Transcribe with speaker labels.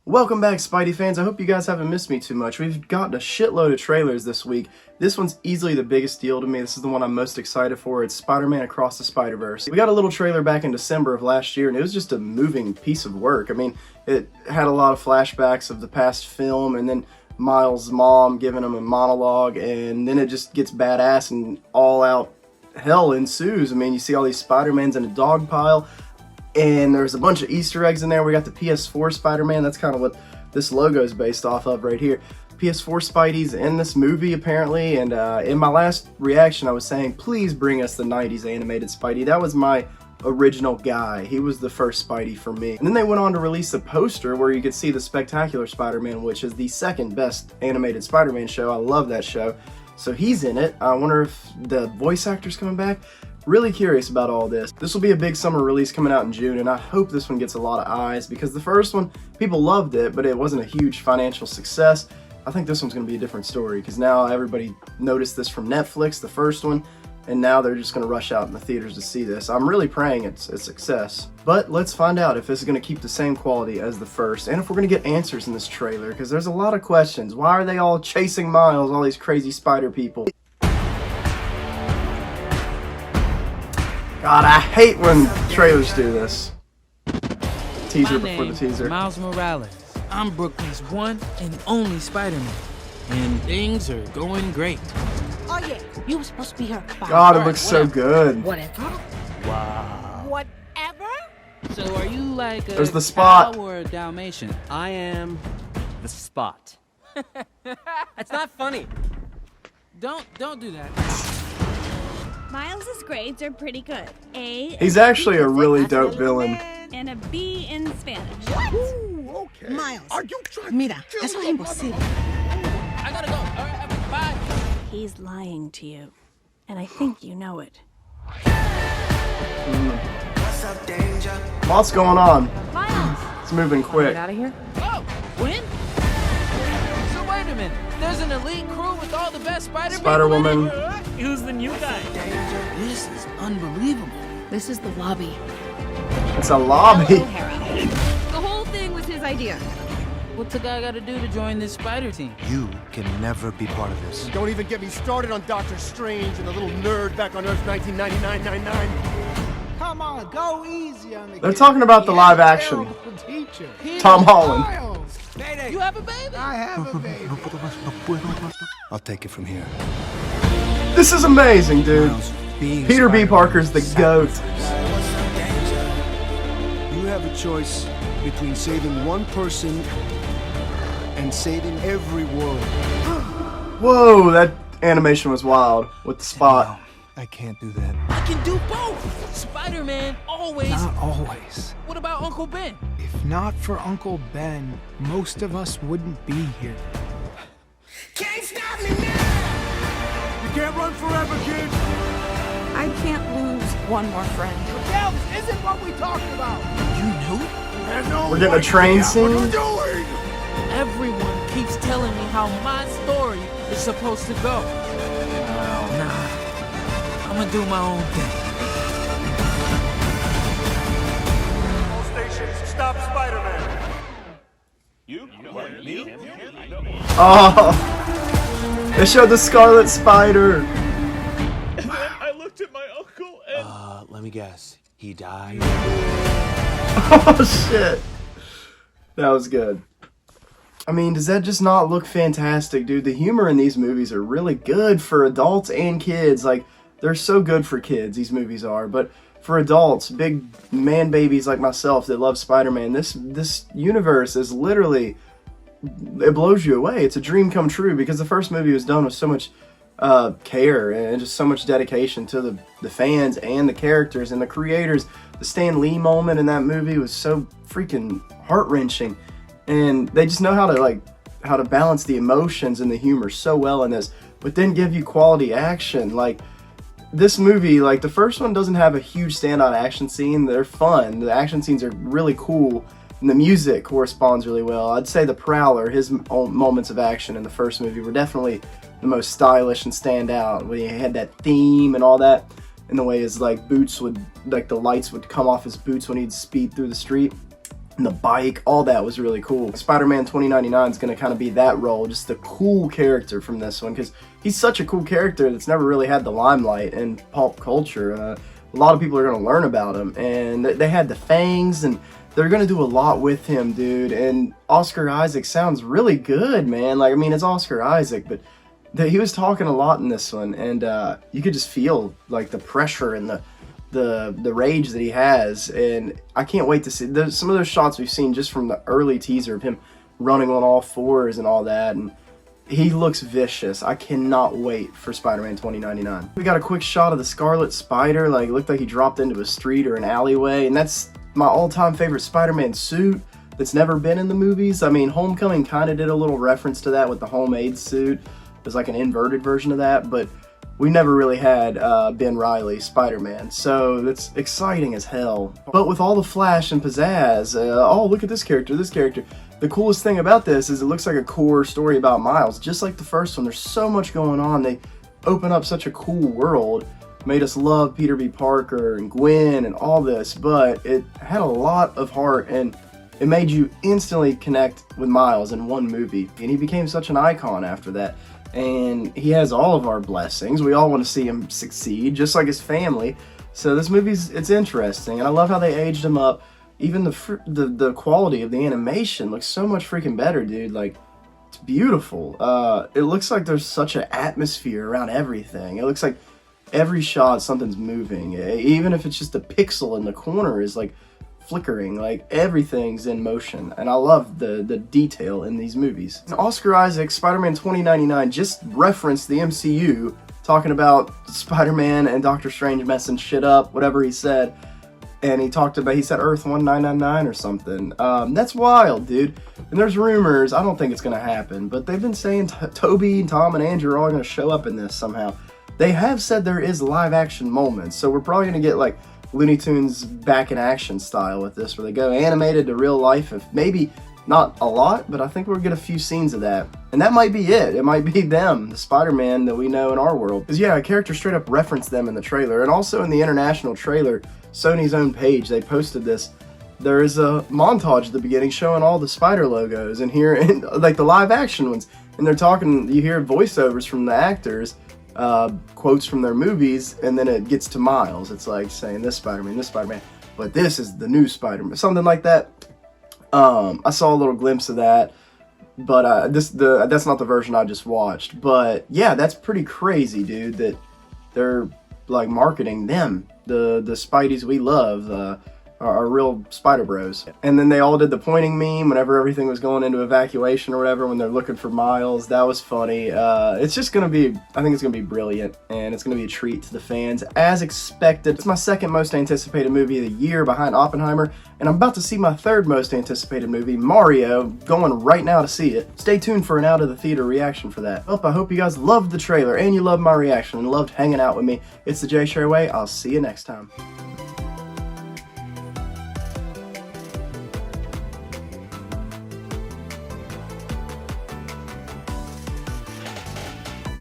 Speaker 1: Welcome back, Spidey fans. I hope you guys haven't missed me too much. We've gotten a shitload of trailers this week. This one's easily the biggest deal to me. This is the one I'm most excited for. It's Spider-Man Across the Spider-Verse. We got a little trailer back in December of last year, and it was just a moving piece of work. I mean, it had a lot of flashbacks of the past film, and then Miles' mom giving him a monologue, and then it just gets badass and all-out hell ensues. I mean, you see all these Spider-Mans in a dog pile. And there's a bunch of Easter eggs in there. We got the PS4 Spider-Man. That's kind of what this logo is based off of right here. PS4 Spidey's in this movie, apparently. And in my last reaction, I was saying, please bring us the 90s animated Spidey. That was my original guy. He was the first Spidey for me. And then they went on to release a poster where you could see the Spectacular Spider-Man, which is the second best animated Spider-Man show. I love that show. So he's in it. I wonder if the voice actor's coming back. Really curious about all this. This will be a big summer release coming out in June, and I hope this one gets a lot of eyes because the first one, people loved it, but it wasn't a huge financial success. I think this one's going to be a different story because now everybody noticed this from Netflix, the first one, and now they're just going to rush out in the theaters to see this. I'm really praying it's a success. But let's find out if this is going to keep the same quality as the first, and if we're going to get answers in this trailer, because there's a lot of questions. Why are they all chasing Miles, all these crazy spider people? God, I hate when trailers do this. Teaser before the teaser.
Speaker 2: Miles Morales. I'm Brooklyn's one and only Spider-Man. And things are going great.
Speaker 3: Oh yeah, you were supposed to be her.
Speaker 1: God, it looks so good.
Speaker 3: Whatever.
Speaker 2: Wow.
Speaker 3: Whatever?
Speaker 2: So are you like a
Speaker 1: There's the Spot.
Speaker 2: cow or a Dalmatian?
Speaker 4: I am the Spot. That's not funny.
Speaker 2: Don't do that.
Speaker 5: Miles's grades are pretty good. A.
Speaker 1: He's actually a really dope villain.
Speaker 5: And a B in Spanish.
Speaker 3: Ooh, okay. Miles, are you trying? Mira, eso es imposible.
Speaker 2: I gotta go. All right, bye.
Speaker 5: He's lying to you, and I think you know it.
Speaker 1: Lots going on.
Speaker 5: Miles!
Speaker 1: It's moving quick.
Speaker 4: Get out of here.
Speaker 2: Oh, when? So wait a minute. There's an elite crew with all the best
Speaker 1: Spider-Woman.
Speaker 4: Who's the new guy?
Speaker 2: This is unbelievable.
Speaker 5: This is the lobby.
Speaker 1: It's a lobby.
Speaker 5: The whole thing was his idea.
Speaker 2: What's a guy gotta do to join this spider team?
Speaker 6: You can never be part of this.
Speaker 7: Don't even get me started on Doctor Strange and the little nerd back on Earth 1999-99.
Speaker 8: Come on, go easy on the
Speaker 1: They're
Speaker 8: kid.
Speaker 1: talking about the
Speaker 8: He
Speaker 1: live
Speaker 8: has a
Speaker 1: action.
Speaker 8: terrible teacher.
Speaker 1: Tom Holland.
Speaker 8: Miles,
Speaker 2: You have a baby?
Speaker 8: I have a baby.
Speaker 6: I'll take it from here.
Speaker 1: This is amazing, dude.
Speaker 6: Miles, being
Speaker 1: Peter B.
Speaker 6: Spider-Man
Speaker 1: Parker's the GOAT.
Speaker 6: You have a choice between saving one person and saving every world.
Speaker 1: Whoa, that animation was wild with the Spot.
Speaker 6: No, I can't do that.
Speaker 2: I can do both. Spider-Man always.
Speaker 8: Not always.
Speaker 2: What about Uncle Ben?
Speaker 8: If not for Uncle Ben, most of us wouldn't be here.
Speaker 7: Can't stop me now! You can't run forever, kid!
Speaker 3: I can't lose one more friend.
Speaker 7: Miguel, this isn't what we talked about!
Speaker 2: You knew?
Speaker 7: There's no
Speaker 1: We're getting a
Speaker 7: way,
Speaker 1: train
Speaker 7: Miguel. What are
Speaker 1: scene?
Speaker 7: you doing?
Speaker 2: Everyone keeps telling me how my story is supposed to go. Nah, I'm gonna do my own thing.
Speaker 7: All stations, stop Spider-Man!
Speaker 1: Oh, they showed the Scarlet Spider.
Speaker 9: I looked at my uncle and...
Speaker 4: Let me guess. He died?
Speaker 1: Oh shit, that was good. I mean, does that just not look fantastic, dude? The humor in these movies are really good for adults and kids. Like, they're so good for kids, these movies are, but for adults, big man babies like myself that love Spider-Man, this universe is literally, it blows you away. It's a dream come true because the first movie was done with so much care and just so much dedication to the fans and the characters and the creators. The Stan Lee moment in that movie was so freaking heart-wrenching, and they just know how to balance the emotions and the humor so well in this, but then give you quality action. Like, this movie, like, the first one doesn't have a huge standout action scene. They're fun. The action scenes are really cool, and the music corresponds really well. I'd say the Prowler, his moments of action in the first movie were definitely the most stylish and stand out, when he had that theme and all that, and the way his, like, boots would, like, the lights would come off his boots when he'd speed through the street. and the bike, all that was really cool. Spider-Man 2099 is going to kind of be that role, just the cool character from this one, because he's such a cool character that's never really had the limelight in pop culture. A lot of people are going to learn about him, and they had the fangs, and they're going to do a lot with him, dude. And Oscar Isaac sounds really good, man. Like, I mean, it's Oscar Isaac, but he was talking a lot in this one, and you could just feel like the pressure and the rage that he has. And I can't wait to see some of those shots we've seen just from the early teaser of him running on all fours and all that, and he looks vicious. I cannot wait for Spider-Man 2099. We got a quick shot of the Scarlet Spider. Like, it looked like he dropped into a street or an alleyway, and that's my all-time favorite Spider-Man suit that's never been in the movies. I mean, Homecoming kind of did a little reference to that with the homemade suit. It was like an inverted version of that, but we never really had Ben Reilly Spider-Man, so that's exciting as hell. But with all the flash and pizzazz, oh, look at this character, the coolest thing about this is it looks like a core story about Miles, just like the first one. There's so much going on. They open up such a cool world, made us love Peter B. Parker and Gwen and all this, but it had a lot of heart, and it made you instantly connect with Miles in one movie, and he became such an icon after that. And he has all of our blessings. We all want to see him succeed, just like his family. So this it's interesting, and I love how they aged him up. Even the quality of the animation looks so much freaking better, dude. Like, it's beautiful. It looks like there's such an atmosphere around everything. It looks like every shot something's moving. Even if it's just a pixel in the corner is like flickering, like everything's in motion, and I love the detail in these movies. And Oscar Isaac, Spider-Man 2099, just referenced the MCU, talking about Spider-Man and Doctor Strange messing shit up, whatever he said, and he said Earth 1999 or something. That's wild, dude. And there's rumors, I don't think it's gonna happen, but they've been saying Toby, Tom, and Andrew are all gonna show up in this somehow. They have said there is live action moments, so we're probably gonna get like Looney Tunes back in action style with this, where they go animated to real life. If maybe not a lot, but I think we'll get a few scenes of that. And that might be it. It might be them, the Spider-Man that we know in our world. Because yeah, a character straight up referenced them in the trailer. And also in the international trailer, Sony's own page, they posted this. There is a montage at the beginning showing all the Spider logos, and here, in, like the live action ones. And they're talking, you hear voiceovers from the actors, quotes from their movies, and then it gets to Miles. It's like saying this Spider-Man, but this is the new Spider-Man, something like that. I saw a little glimpse of that, but that's not the version I just watched. But yeah, that's pretty crazy, dude, that they're like marketing them, the Spideys we love, are real Spider Bros. And then they all did the pointing meme whenever everything was going into evacuation or whatever, when they're looking for Miles. That was funny. It's just gonna be, I think it's gonna be brilliant, and it's gonna be a treat to the fans, as expected. It's my second most anticipated movie of the year behind Oppenheimer, and I'm about to see my third most anticipated movie, Mario, going right now to see it. Stay tuned for an out of the theater reaction for that. Well, I hope you guys loved the trailer, and you loved my reaction, and loved hanging out with me. It's the Jay Sherway. I'll see you next time.